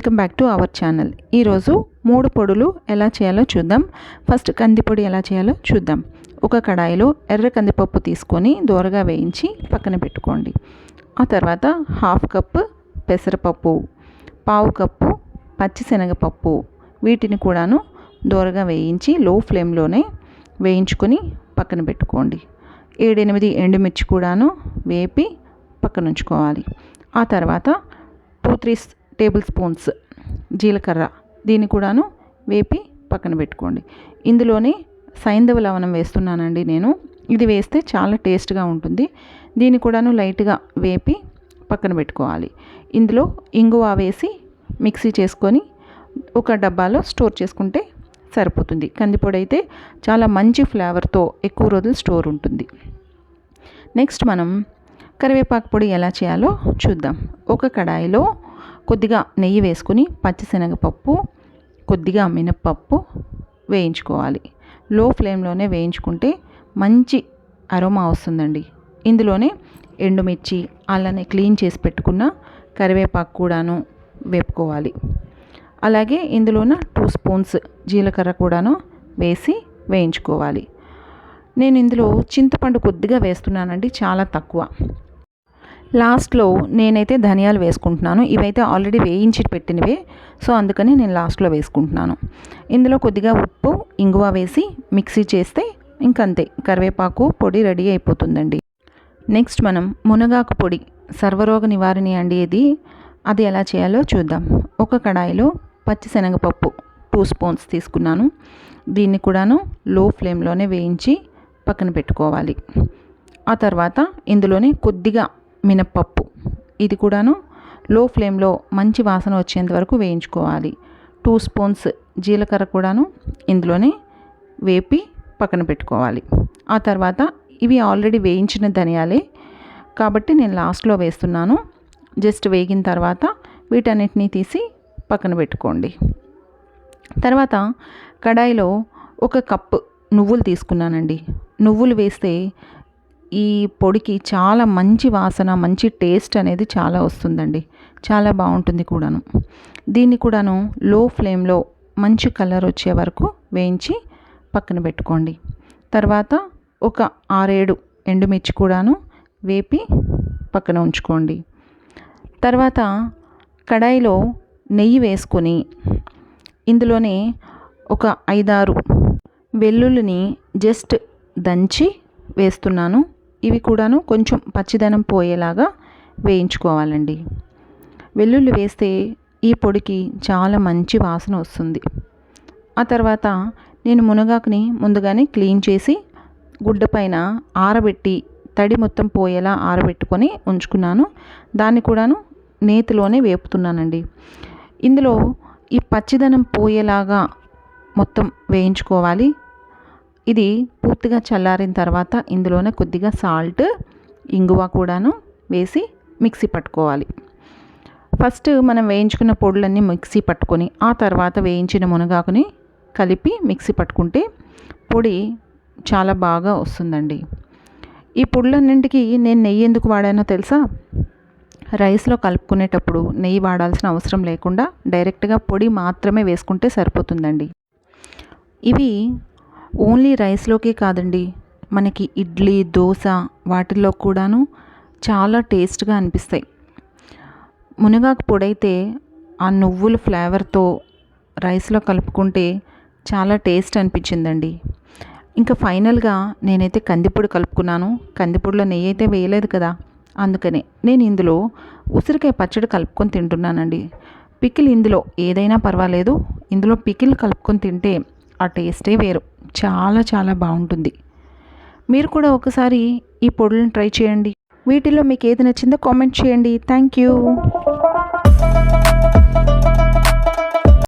Welcome back to our channel. ఈరోజు 3 పొడులు ఎలా చేయాలో చూద్దాం. ఫస్ట్ కందిపొడి ఎలా చేయాలో చూద్దాం. ఒక కడాయిలో ఎర్ర కందిపప్పు తీసుకొని దోరగా వేయించి పక్కన పెట్టుకోండి. ఆ తర్వాత 1/2 కప్పు పెసరపప్పు, 1/4 కప్పు పచ్చిశనగపప్పు, వీటిని కూడాను దోరగా వేయించి లో ఫ్లేమ్లోనే వేయించుకొని పక్కన పెట్టుకోండి. 7-8 ఎండుమిర్చి కూడాను వేపి పక్కన ఉంచుకోవాలి. ఆ తర్వాత 2-3 టేబుల్ స్పూన్స్ జీలకర్ర, దీన్ని కూడాను వేపి పక్కన పెట్టుకోండి. ఇందులోనే సైంధవ లవణం వేస్తున్నానండి నేను. ఇది వేస్తే చాలా టేస్ట్గా ఉంటుంది. దీన్ని కూడాను లైట్గా వేపి పక్కన పెట్టుకోవాలి. ఇందులో ఇంగువ వేసి మిక్సీ చేసుకొని ఒక డబ్బాలో స్టోర్ చేసుకుంటే సరిపోతుంది. కందిపొడి అయితే చాలా మంచి ఫ్లేవర్తో ఎక్కువ రోజులు స్టోర్ ఉంటుంది. నెక్స్ట్ మనం కరివేపాకు పొడి ఎలా చేయాలో చూద్దాం. ఒక కడాయిలో కొద్దిగా నెయ్యి వేసుకుని పచ్చిశనగపప్పు, కొద్దిగా మినప్పప్పు వేయించుకోవాలి. లో ఫ్లేమ్లోనే వేయించుకుంటే మంచి అరోమా వస్తుందండి. ఇందులోనే ఎండుమిర్చి, అలానే క్లీన్ చేసి పెట్టుకున్న కరివేపాకు కూడాను వేపుకోవాలి. అలాగే ఇందులోన 2 స్పూన్స్ జీలకర్ర కూడాను వేసి వేయించుకోవాలి. నేను ఇందులో చింతపండు కొద్దిగా వేస్తున్నానండి, చాలా తక్కువ. లాస్ట్లో నేనైతే ధనియాలు వేసుకుంటున్నాను. ఇవైతే ఆల్రెడీ వేయించి పెట్టినవే, సో అందుకని నేను లాస్ట్లో వేసుకుంటున్నాను. ఇందులో కొద్దిగా ఉప్పు, ఇంగువ వేసి మిక్సీ చేస్తే ఇంకంతే, కరివేపాకు పొడి రెడీ అయిపోతుందండి. నెక్స్ట్ మనం మునగాకు పొడి, సర్వరోగ నివారణి అండి ఇది. అది ఎలా చేయాలో చూద్దాం. ఒక కడాయిలో పచ్చిశనగపప్పు 2 స్పూన్స్ తీసుకున్నాను. దీన్ని కూడాను లో ఫ్లేమ్లోనే వేయించి పక్కన పెట్టుకోవాలి. ఆ తర్వాత ఇందులోనే కొద్దిగా మినప్పప్పు, ఇది కూడాను లో ఫ్లేమ్లో మంచి వాసన వచ్చేంత వరకు వేయించుకోవాలి. 2 స్పూన్స్ జీలకర్ర కూడాను ఇందులోనే వేపి పక్కన పెట్టుకోవాలి. ఆ తర్వాత ఇవి ఆల్రెడీ వేయించిన ధనియాలే కాబట్టి నేను లాస్ట్లో వేస్తున్నాను. జస్ట్ వేగిన తర్వాత వీటన్నిటిని తీసి పక్కన పెట్టుకోండి. తర్వాత కడాయిలో 1 కప్పు నువ్వులు తీసుకున్నానండి. నువ్వులు వేస్తే ఈ పొడికి చాలా మంచి వాసన, మంచి టేస్ట్ అనేది చాలా వస్తుందండి. చాలా బాగుంటుంది కూడాను. దీన్ని కూడాను లో ఫ్లేమ్లో మంచి కలర్ వచ్చే వరకు వేయించి పక్కన పెట్టుకోండి. తర్వాత ఒక 6-7 ఎండుమిర్చి కూడాను వేపి పక్కన ఉంచుకోండి. తర్వాత కడాయిలో నెయ్యి వేసుకొని ఇందులోనే ఒక 5-6 వెల్లుల్లిని జస్ట్ దంచి వేస్తున్నాను. ఇవి కూడాను కొంచెం పచ్చిదనం పోయేలాగా వేయించుకోవాలండి. వెల్లుల్లి వేస్తే ఈ పొడికి చాలా మంచి వాసన వస్తుంది. ఆ తర్వాత నేను మునగాకుని ముందుగానే క్లీన్ చేసి గుడ్డ పైన ఆరబెట్టి తడి మొత్తం పోయేలా ఆరబెట్టుకొని ఉంచుకున్నాను. దాన్ని కూడాను నేతిలోనే వేపుతున్నానండి. ఇందులో ఈ పచ్చిదనం పోయేలాగా మొత్తం వేయించుకోవాలి. ఇది పూర్తిగా చల్లారిన తర్వాత ఇందులోనే కొద్దిగా సాల్ట్, ఇంగువ కూడాను వేసి మిక్సీ పట్టుకోవాలి. ఫస్ట్ మనం వేయించుకున్న పొడులన్నీ మిక్సీ పట్టుకొని ఆ తర్వాత వేయించిన మునగాకుని కలిపి మిక్సీ పట్టుకుంటే పొడి చాలా బాగా వస్తుందండి. ఈ పొడులన్నింటికి నేను నెయ్యి ఎందుకు వాడానో తెలుసా? రైస్లో కలుపుకునేటప్పుడు నెయ్యి వాడాల్సిన అవసరం లేకుండా డైరెక్ట్గా పొడి మాత్రమే వేసుకుంటే సరిపోతుందండి. ఇవి ఓన్లీ రైస్లోకే కాదండి, మనకి ఇడ్లీ, దోశ వాటిల్లో కూడాను చాలా టేస్ట్గా అనిపిస్తాయి. మునగాకు పొడైతే ఆ నువ్వుల ఫ్లేవర్తో రైస్లో కలుపుకుంటే చాలా టేస్ట్ అనిపించిందండి. ఇంకా ఫైనల్గా నేనైతే కందిపొడి కలుపుకున్నాను. కందిపొడిలో నెయ్యి అయితే వేయలేదు కదా, అందుకనే నేను ఇందులో ఉసిరికాయ పచ్చడి కలుపుకొని తింటున్నానండి. పికిల్ ఇందులో ఏదైనా పర్వాలేదు, ఇందులో పికిల్ కలుపుకొని తింటే ఆ టేస్టే వేరు, చాలా చాలా బాగుంటుంది. మీరు కూడా ఒకసారి ఈ పొడులను ట్రై చేయండి. వీటిలో మీకు ఏది నచ్చిందో కామెంట్ చేయండి. Thank you.